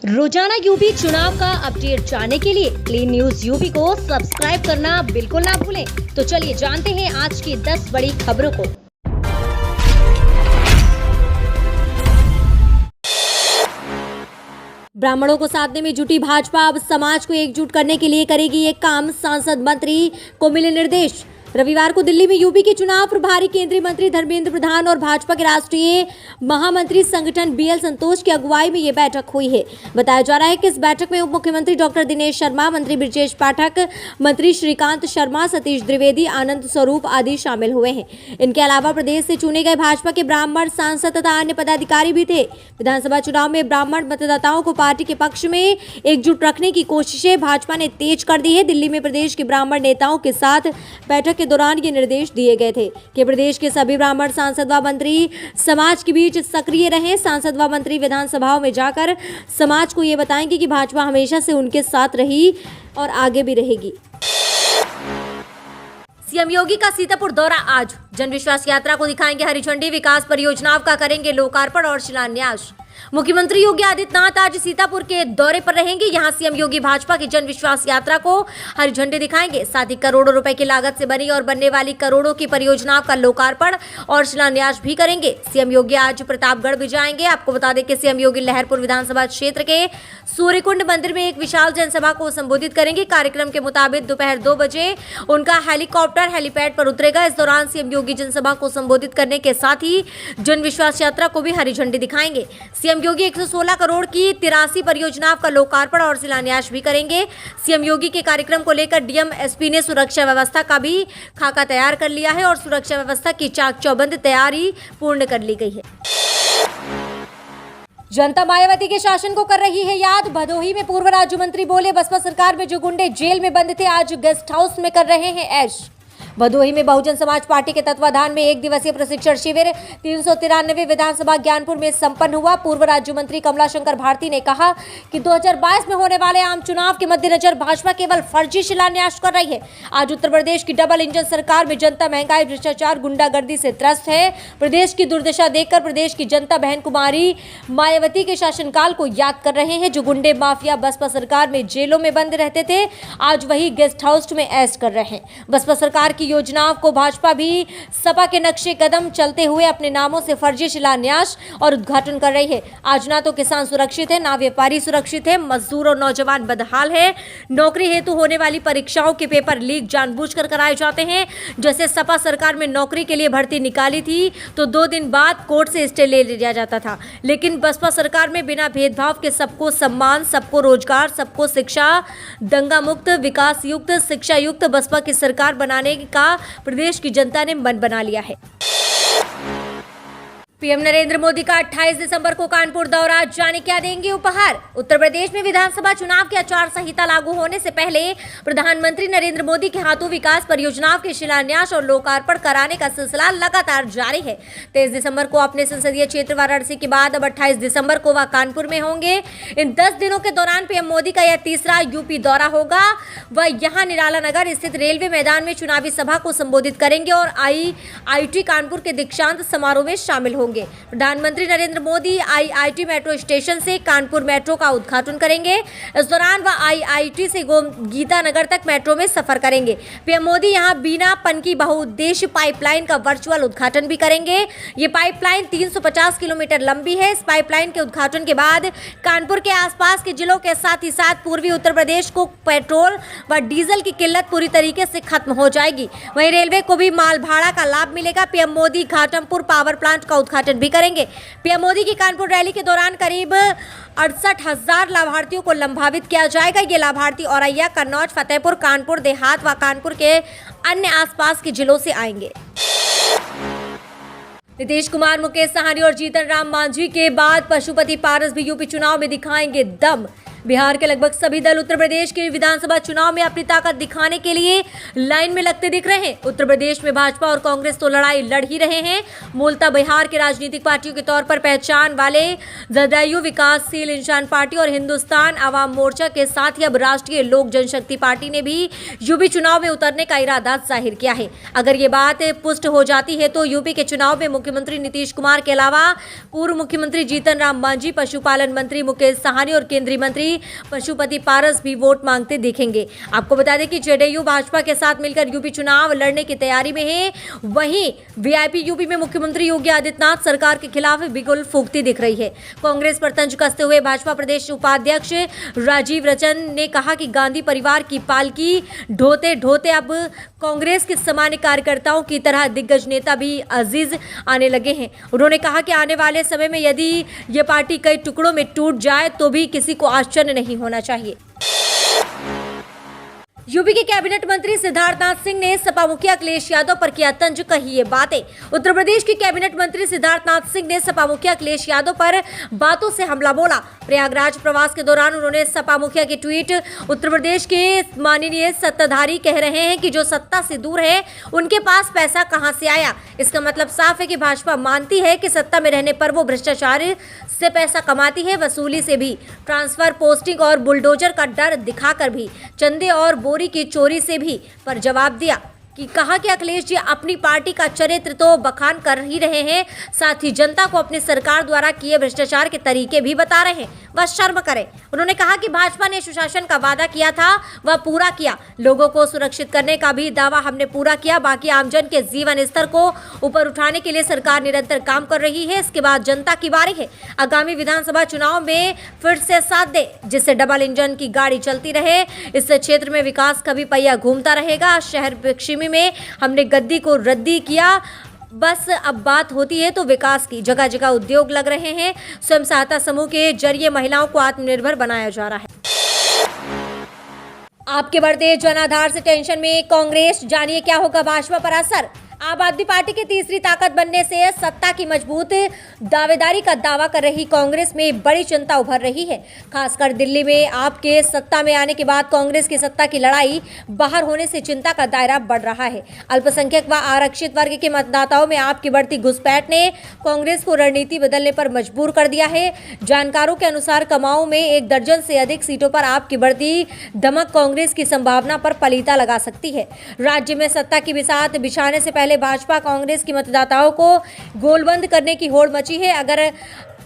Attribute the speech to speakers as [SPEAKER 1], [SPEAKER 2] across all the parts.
[SPEAKER 1] रोजाना यूपी चुनाव का अपडेट जानने के लिए क्लीन न्यूज यूपी को सब्सक्राइब करना बिल्कुल ना भूलें। तो चलिए जानते हैं आज की 10 बड़ी खबरों को।
[SPEAKER 2] ब्राह्मणों को साधने में जुटी भाजपा अब समाज को एकजुट करने के लिए करेगी ये काम, सांसद मंत्री को मिले निर्देश। रविवार को दिल्ली में यूपी के चुनाव प्रभारी केंद्रीय मंत्री धर्मेंद्र प्रधान और भाजपा के राष्ट्रीय महामंत्री संगठन बीएल संतोष की अगुवाई में ये बैठक हुई है। बताया जा रहा है कि इस बैठक में उप मुख्यमंत्री डॉक्टर दिनेश शर्मा, मंत्री ब्रजेश पाठक, मंत्री श्रीकांत शर्मा, सतीश द्विवेदी, आनंद स्वरूप आदि शामिल हुए हैं। इनके अलावा प्रदेश से चुने गए भाजपा के ब्राह्मण सांसद तथा अन्य पदाधिकारी भी थे। विधानसभा चुनाव में ब्राह्मण मतदाताओं को पार्टी के पक्ष में एकजुट रखने की कोशिशें भाजपा ने तेज कर दी है। दिल्ली में प्रदेश के ब्राह्मण नेताओं के साथ बैठक के दौरान ये निर्देश दिए गए थे कि प्रदेश के सभी ब्राह्मण सांसद व मंत्री समाज के बीच सक्रिय रहें। सांसद व मंत्री विधानसभाओं में जाकर समाज को ये बताएंगे कि भाजपा हमेशा से उनके साथ रही और आगे भी रहेगी। सीएम योगी का सीतापुर दौरा आज। जन विश्वास यात्रा को दिखाएंगे हरी झंडी, विकास परियोजनाओं का करेंगे लोकार्पण और शिलान्यास। मुख्यमंत्री योगी आदित्यनाथ आज सीतापुर के दौरे पर रहेंगे। यहां सीएम योगी भाजपा की जन विश्वास यात्रा को हरी झंडी दिखाएंगे। साथ ही करोड़ों रुपए की लागत से बनी और बनने वाली करोड़ों की परियोजनाओं का लोकार्पण और शिलान्यास भी करेंगे। सीएम योगी आज प्रतापगढ़ भी जाएंगे। आपको बता दें कि सीएम योगी लहरपुर विधानसभा क्षेत्र के सूर्यकुंड मंदिर में एक विशाल जनसभा को संबोधित करेंगे। कार्यक्रम के मुताबिक दोपहर 2 बजे उनका हेलीकॉप्टर हेलीपैड पर उतरेगा। इस दौरान सीएम योगी जनसभा को संबोधित करने के साथ ही जन विश्वास यात्रा को भी हरी झंडी दिखाएंगे। सीएम योगी 116 करोड़ की 83 परियोजनाओं का लोकार्पण और शिलान्यास भी करेंगे। सीएम योगी के कार्यक्रम को लेकर डीएम एसपी ने सुरक्षा व्यवस्था का भी खाका तैयार कर लिया है और सुरक्षा व्यवस्था की चाक चौबंद तैयारी पूर्ण कर ली गई है। जनता मायावती के शासन को कर रही है याद। भदोही में पूर्व राज्य मंत्री बोले, बसपा सरकार में जो गुंडे जेल में बंद थे आज गेस्ट हाउस में कर रहे हैं ऐश। भदोही में बहुजन समाज पार्टी के तत्वाधान में 1 दिवसीय प्रशिक्षण शिविर 393 विधानसभा ज्ञानपुर में संपन्न हुआ। पूर्व राज्य मंत्री कमलाशंकर भारती ने कहा कि 2022 में होने वाले आम चुनाव के मद्देनजर भाजपा केवल फर्जी शिलान्यास कर रही है। आज उत्तर प्रदेश की डबल इंजन सरकार में जनता महंगाई, भ्रष्टाचार, गुंडागर्दी से त्रस्त है। प्रदेश की दुर्दशा देखकर प्रदेश की जनता बहन कुमारी मायावती के शासनकाल को याद कर रहे हैं। जो गुंडे माफिया बसपा सरकार में जेलों में बंद रहते थे आज वही गेस्ट हाउस में ऐश कर रहे हैं। बसपा सरकार की योजनाओं को भाजपा भी सपा के नक्शे कदम चलते हुए अपने नामों से फर्जी शिलान्यास और उद्घाटन कर रही है। आज ना तो किसान सुरक्षित है, ना व्यापारी सुरक्षित है, मजदूर और नौजवान बदहाल है। नौकरी हेतु होने वाली परीक्षाओं के पेपर लीक जानबूझकर कराए जाते हैं। जैसे सपा सरकार में नौकरी के लिए भर्ती निकाली थी तो 2 दिन बाद कोर्ट से स्टे ले लिया जाता था, लेकिन बसपा सरकार में बिना भेदभाव के सबको सम्मान, सबको रोजगार, सबको शिक्षा, दंगा मुक्त, विकास युक्त, शिक्षा युक्त बसपा की सरकार बनाने का प्रदेश की जनता ने मन बना लिया है। पीएम नरेंद्र मोदी का 28 दिसंबर को कानपुर दौरा, जाने क्या देंगे उपहार। उत्तर प्रदेश में विधानसभा चुनाव की आचार संहिता लागू होने से पहले प्रधानमंत्री नरेंद्र मोदी के हाथों विकास परियोजनाओं के शिलान्यास और लोकार्पण कराने का सिलसिला लगातार जारी है। 23 दिसंबर को अपने संसदीय क्षेत्र वाराणसी के बाद अब 28 दिसंबर को वह कानपुर में होंगे। इन 10 दिनों के दौरान पीएम मोदी का यह तीसरा यूपी दौरा होगा। वह यहाँ निराला नगर स्थित रेलवे मैदान में चुनावी सभा को संबोधित करेंगे और आईआईटी कानपुर के दीक्षांत समारोह में शामिल होंगे। प्रधानमंत्री Narendra Modi IIT metro station से कानपुर मेट्रो का उद्घाटन करेंगे। इस दौरान वह आईआईटी से गीता नगर तक मेट्रो में सफर करेंगे। पीएम मोदी यहां बीना पनकी बहुउद्देश्य पाइपलाइन का वर्चुअल उद्घाटन भी करेंगे। ये पाइपलाइन 350 किलोमीटर लंबी है। इस पाइपलाइन के उद्घाटन के बाद कानपुर के आसपास के जिलों के साथ ही साथ पूर्वी उत्तर प्रदेश को पेट्रोल व डीजल की किल्लत पूरी तरीके से खत्म हो जाएगी। वहीं रेलवे को भी माल भाड़ा का लाभ मिलेगा। PM Modi Ghatampur power plant का उद्घाटन भी करेंगे। पीएम मोदी की कानपुर रैली के दौरान करीब 68,000 लाभार्थियों को लाभान्वित किया जाएगा। ये लाभार्थी औरैया, कन्नौज, फतेहपुर, कानपुर देहात व कानपुर के अन्य आसपास के जिलों से आएंगे। नीतीश कुमार, मुकेश साहनी और जीतन राम मांझी के बाद पशुपति पारस भी यूपी चुनाव में दिखाएंगे दम। बिहार के लगभग सभी दल उत्तर प्रदेश के विधानसभा चुनाव में अपनी ताकत दिखाने के लिए लाइन में लगते दिख रहे हैं। उत्तर प्रदेश में भाजपा और कांग्रेस तो लड़ाई लड़ ही रहे हैं। मूलतः बिहार के राजनीतिक पार्टियों के तौर पर पहचान वाले जदयू, विकासशील इंसान पार्टी और हिंदुस्तान आवाम मोर्चा के साथ ही अब राष्ट्रीय लोक जनशक्ति पार्टी ने भी यूपी चुनाव में उतरने का इरादा जाहिर किया है। अगर ये बात पुष्ट हो जाती है तो यूपी के चुनाव में मुख्यमंत्री नीतीश कुमार के अलावा पूर्व मुख्यमंत्री जीतन राम मांझी, पशुपालन मंत्री मुकेश साहनी और केंद्रीय मंत्री पशुपति पारस भी वोट मांगते दिखेंगे। आपको बता दें कि जेडीयू भाजपा के साथ मिलकर यूपी चुनाव लड़ने की तैयारी में है। वहीं वीआईपी यूपी में मुख्यमंत्री योगी आदित्यनाथ सरकार के खिलाफ बिगुल फूंकती दिख रही है। कांग्रेस पर तंज कसते हुए भाजपा प्रदेश उपाध्यक्ष राजीव रंजन ने कहा कि गांधी परिवार की पालकी ढोते ढोते अब कांग्रेस के सामान्य कार्यकर्ताओं की तरह दिग्गज नेता भी अजीज आने लगे हैं। उन्होंने कहा कि आने वाले समय में यदि ये पार्टी कई टुकड़ों में टूट जाए तो भी किसी को आश्चर्य नहीं होना चाहिए। यूपी के कैबिनेट मंत्री सिद्धार्थनाथ सिंह ने सपा मुखिया अखिलेश यादव पर किया तंज, कही ये बातें। उत्तर प्रदेश के कैबिनेट मंत्री सिद्धार्थनाथ सिंह ने सपा मुखिया अखिलेश यादव पर बातों से हमला बोला। प्रयागराज प्रवास के दौरान उन्होंने सपा मुखिया की ट्वीट उत्तर प्रदेश के माननीय सत्ताधारी कह रहे हैं कि जो सत्ता से दूर है उनके पास पैसा कहां से आया। इसका मतलब साफ है कि भाजपा मानती है कि सत्ता में रहने पर वो भ्रष्टाचार से पैसा कमाती है, वसूली से भी, ट्रांसफर, पोस्टिंग और बुलडोजर का डर दिखाकर भी, चंदे और बोरी की चोरी से भी। पर जवाब दिया कि कहा कि अखिलेश जी अपनी पार्टी का चरित्र तो बखान कर ही रहे हैं, साथ ही जनता को अपनी सरकार द्वारा किए भ्रष्टाचार के तरीके भी बता रहे हैं। बस शर्म करें। उन्होंने कहा कि भाजपा ने सुशासन का वादा किया था वह पूरा किया, लोगों को सुरक्षित करने का भी दावा हमने पूरा किया। बाकी आमजन के जीवन स्तर को ऊपर उठाने के लिए सरकार निरंतर काम कर रही है। इसके बाद जनता की बारी है। आगामी विधानसभा चुनाव में फिर से साथ दे, जिससे डबल इंजन की गाड़ी चलती रहे। इस क्षेत्र में विकास का भी पहिया घूमता रहेगा। शहर पश्चिमी में हमने गद्दी को रद्दी किया, बस अब बात होती है तो विकास की। जगह जगह उद्योग लग रहे हैं। स्वयं सहायता समूह के जरिए महिलाओं को आत्मनिर्भर बनाया जा रहा है। आपके बढ़ते जन आधार से टेंशन में कांग्रेस, जानिए क्या होगा भाजपा पर असर। आम आदमी पार्टी की तीसरी ताकत बनने से सत्ता की मजबूत दावेदारी का दावा कर रही कांग्रेस में बड़ी चिंता उभर रही है। खासकर दिल्ली में आपके सत्ता में आने के बाद कांग्रेस की सत्ता की लड़ाई बाहर होने से चिंता का दायरा बढ़ रहा है। अल्पसंख्यक व आरक्षित वर्ग के मतदाताओं में आपकी बढ़ती घुसपैठ ने कांग्रेस को रणनीति बदलने पर मजबूर कर दिया है। जानकारों के अनुसार कुमाऊं में 1 दर्जन से अधिक सीटों पर आपकी बढ़ती धमक कांग्रेस की संभावना पर पलीता लगा सकती है। राज्य में सत्ता की बिसात बिछाने से पहले भाजपा कांग्रेस की मतदाताओं को गोलबंद करने की होड़ मची है। अगर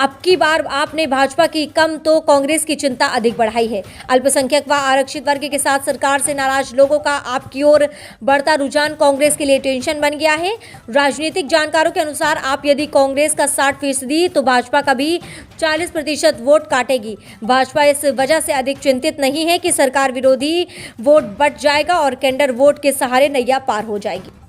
[SPEAKER 2] अब की बार आपने भाजपा की कम तो कांग्रेस की चिंता अधिक बढ़ाई है। अल्पसंख्यक व आरक्षित वर्ग के साथ सरकार से नाराज लोगों का आपकी ओर बढ़ता रुझान कांग्रेस के लिए टेंशन बन गया है। राजनीतिक जानकारों के अनुसार आप यदि कांग्रेस का 60% तो भाजपा का भी 40% वोट काटेगी। भाजपा इस वजह से अधिक चिंतित नहीं है कि सरकार विरोधी वोट बढ़ जाएगा और कैडर वोट के सहारे नैया पार हो जाएगी।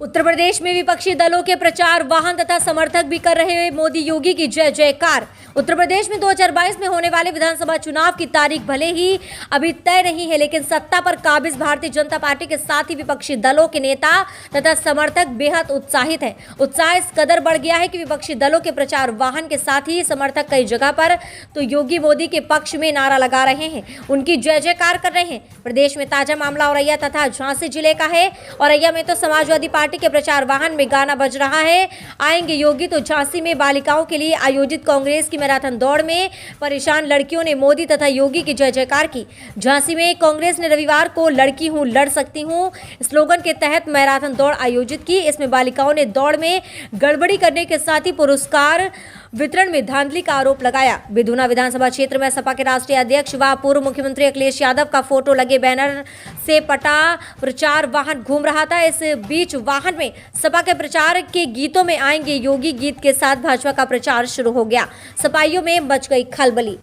[SPEAKER 2] उत्तर प्रदेश में विपक्षी दलों के प्रचार वाहन तथा समर्थक भी कर रहे हैं मोदी योगी की जय जयकार। उत्तर प्रदेश में 2022 में होने वाले विधानसभा चुनाव की तारीख भले ही अभी तय नहीं है, लेकिन सत्ता पर काबिज भारतीय जनता पार्टी के साथ ही विपक्षी दलों के नेता तथा समर्थक बेहद उत्साहित हैं। उत्साह इस कदर बढ़ गया है कि विपक्षी दलों के प्रचार वाहन के साथ ही समर्थक कई जगह पर तो योगी मोदी के पक्ष में नारा लगा रहे हैं, उनकी जय जयकार कर रहे हैं। प्रदेश में ताजा मामला औरैया तथा झांसी जिले का है। औरैया में तो समाजवादी पार्टी के प्रचार वाहन में गाना बज रहा है, आएंगे योगी। तो झांसी में बालिकाओं के लिए आयोजित कांग्रेस की मैराथन दौड़ में परेशान लड़कियों ने मोदी तथा योगी की जय जयकार की। झांसी में कांग्रेस ने रविवार को लड़की हूं लड़ सकती हूं स्लोगन के तहत मैराथन दौड़ आयोजित की। इसमें बालिकाओं ने दौड़ में गड़बड़ी करने के साथ ही पुरस्कार वितरण में धांधली का आरोप लगाया। बिधुना विधानसभा क्षेत्र में सपा के राष्ट्रीय अध्यक्ष व पूर्व मुख्यमंत्री अखिलेश यादव का फोटो लगे बैनर से पटा प्रचार वाहन घूम रहा था। इस बीच वाहन में सपा के प्रचार के गीतों में आएंगे योगी गीत के साथ भाजपा का प्रचार शुरू हो गया। सपाइयों में मच गई खलबली।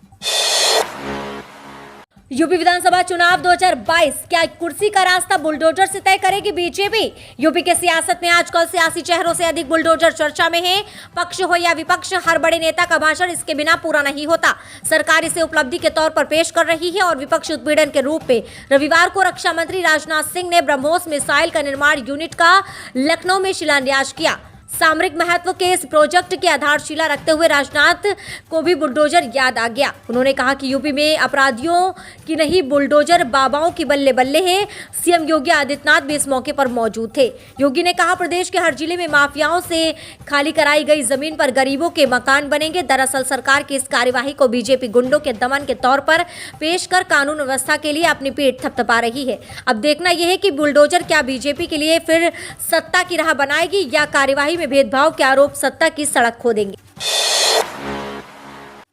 [SPEAKER 2] यूपी विधानसभा चुनाव 2022, क्या कुर्सी का रास्ता बुलडोजर से तय करेगी बीजेपी। यूपी के सियासत में आजकल सियासी चेहरों से अधिक बुलडोजर चर्चा में है। पक्ष हो या विपक्ष, हर बड़े नेता का भाषण इसके बिना पूरा नहीं होता। सरकार इसे उपलब्धि के तौर पर पेश कर रही है और विपक्ष उत्पीड़न के रूप में। रविवार को रक्षा मंत्री राजनाथ सिंह ने ब्रह्मोस मिसाइल का निर्माण यूनिट का लखनऊ में शिलान्यास किया। सामरिक महत्व के इस प्रोजेक्ट की आधारशिला रखते हुए राजनाथ को भी बुलडोजर याद आ गया। उन्होंने कहा कि यूपी में अपराधियों की नहीं बुलडोजर बाबाओं की बल्ले बल्ले है। सीएम योगी आदित्यनाथ भी इस मौके पर मौजूद थे। योगी ने कहा प्रदेश के हर जिले में माफियाओं से खाली कराई गई जमीन पर गरीबों के मकान बनेंगे। दरअसल सरकार की इस कार्यवाही को बीजेपी गुंडों के दमन के तौर पर पेश कर कानून व्यवस्था के लिए अपनी पीठ थपथपा रही है। अब देखना यह है कि बुलडोजर क्या बीजेपी के लिए फिर सत्ता की राह बनाएगी या कार्यवाही में भेदभाव के आरोप सत्ता की सड़क खोदेंगे।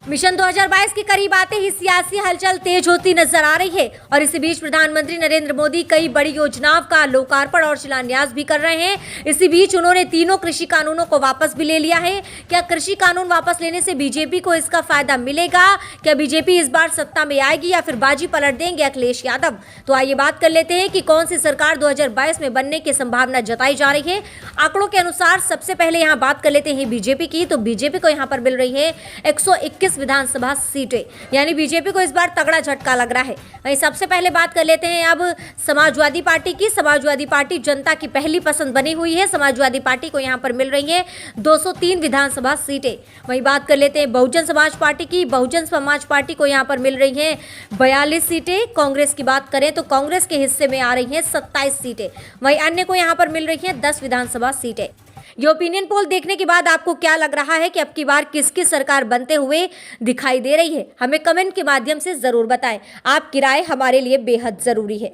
[SPEAKER 2] मिशन 2022 के करीब आते ही सियासी हलचल तेज होती नजर आ रही है और इसी बीच प्रधानमंत्री नरेंद्र मोदी कई बड़ी योजनाओं का लोकार्पण और शिलान्यास भी कर रहे हैं। इसी बीच उन्होंने तीनों कृषि कानूनों को वापस भी ले लिया है। क्या कृषि कानून वापस लेने से बीजेपी को इसका फायदा मिलेगा? क्या बीजेपी इस बार सत्ता में आएगी या फिर बाजी पलट देंगे अखिलेश यादव? तो आइए बात कर लेते हैं कि कौन सी सरकार 2022 में बनने की संभावना जताई जा रही है। आंकड़ों के अनुसार सबसे पहले यहाँ बात कर लेते हैं बीजेपी की। तो बीजेपी को यहाँ पर मिल रही है 121 विधानसभा सीटें, यानी बीजेपी को इस बार तगड़ा झटका लग रहा है। वहीं सबसे पहले बात कर लेते हैं अब समाजवादी पार्टी की। समाजवादी पार्टी जनता की पहली पसंद बनी हुई है। समाजवादी पार्टी को यहां पर मिल रही है 203 विधानसभा सीटें। वहीं बात कर लेते हैं बहुजन समाज पार्टी की। बहुजन समाज पार्टी को यहां पर मिल रही है 42 सीटें। कांग्रेस की बात करें तो कांग्रेस के हिस्से में आ रही हैं 27 सीटें। वहीं अन्य को यहां पर मिल रही हैं 10 विधानसभा सीटें। ये ओपिनियन पोल देखने के बाद आपको क्या लग रहा है कि अब की बार किसकी सरकार बनते हुए दिखाई दे रही है? हमें कमेंट के माध्यम से जरूर बताएं। आपकी राय हमारे लिए बेहद जरूरी है।